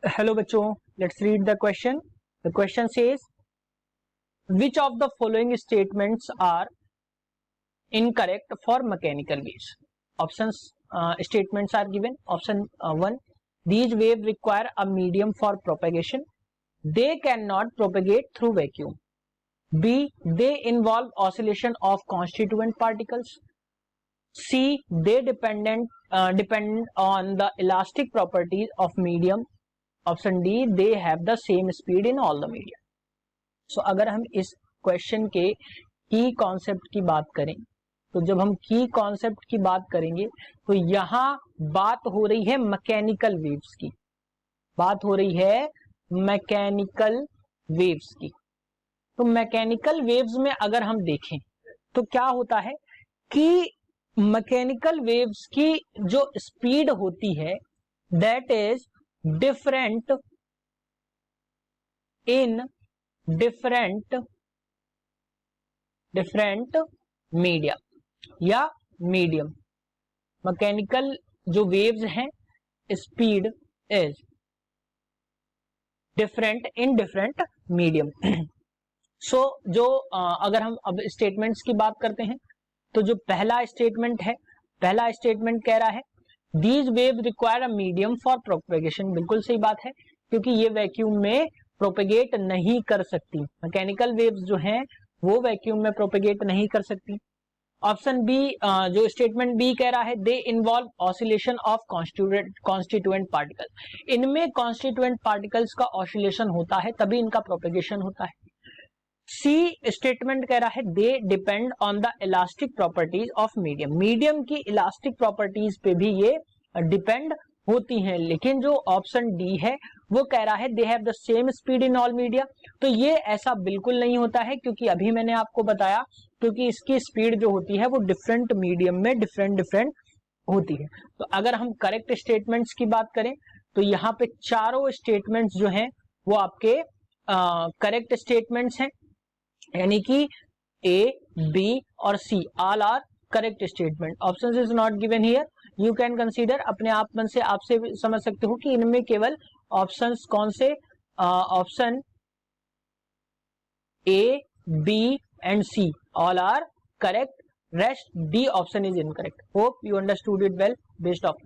Hello बच्चों, let's read the question. The question says which of the following statements are incorrect for mechanical waves. Options statements are given. Option 1, these waves require a medium for propagation. They cannot propagate through vacuum. B, they involve oscillation of constituent particles. C, they depend on the elastic properties of medium. Option D, they have the same speed in all the media. So अगर हम इस question के की concept की बात करें, तो जब हम की कॉन्सेप्ट की बात करेंगे तो यहां बात हो रही है मैकेनिकल वेव्स की. बात हो रही है मैकेनिकल वेव्स की. तो मैकेनिकल वेव्स में अगर हम देखें तो क्या होता है कि मैकेनिकल वेव्स की जो स्पीड होती है that is different in different media या मीडियम. मैकेनिकल जो वेव्स हैं speed is different in different medium. So जो अगर हम अब स्टेटमेंट्स की बात करते हैं तो जो पहला स्टेटमेंट है, पहला स्टेटमेंट कह रहा है These waves require a medium for propagation. बिल्कुल सही बात है, क्योंकि ये वैक्यूम में प्रोपेगेट नहीं कर सकती. मैकेनिकल वेव्स जो हैं वो वैक्यूम में प्रोपेगेट नहीं कर सकती. ऑप्शन बी, जो स्टेटमेंट बी कह रहा है they involve oscillation of constituent particle. इनमें कॉन्स्टिट्यूएंट पार्टिकल्स का ऑसिलेशन होता है तभी इनका प्रोपेगेशन होता है. सी स्टेटमेंट कह रहा है they depend on the elastic properties of medium. Medium की इलास्टिक प्रॉपर्टीज पे भी ये डिपेंड होती हैं. लेकिन जो ऑप्शन डी है वो कह रहा है दे have the same speed in all media. तो ये ऐसा बिल्कुल नहीं होता है, क्योंकि अभी मैंने आपको बताया क्योंकि इसकी स्पीड जो होती है वो डिफरेंट मीडियम में डिफरेंट होती है. तो अगर हम करेक्ट स्टेटमेंट्स की बात करें तो यहाँ पे चारों स्टेटमेंट्स जो हैं वो आपके करेक्ट स्टेटमेंट्स हैं, यानी कि ए, बी और C all are correct statement. Option is not given here. You can consider, अपने आप मन से आपसे समझ सकते हो कि इनमें केवल ऑप्शंस कौन से, option A, B and C all are correct. Rest D option is incorrect. Hope you understood it well. Best of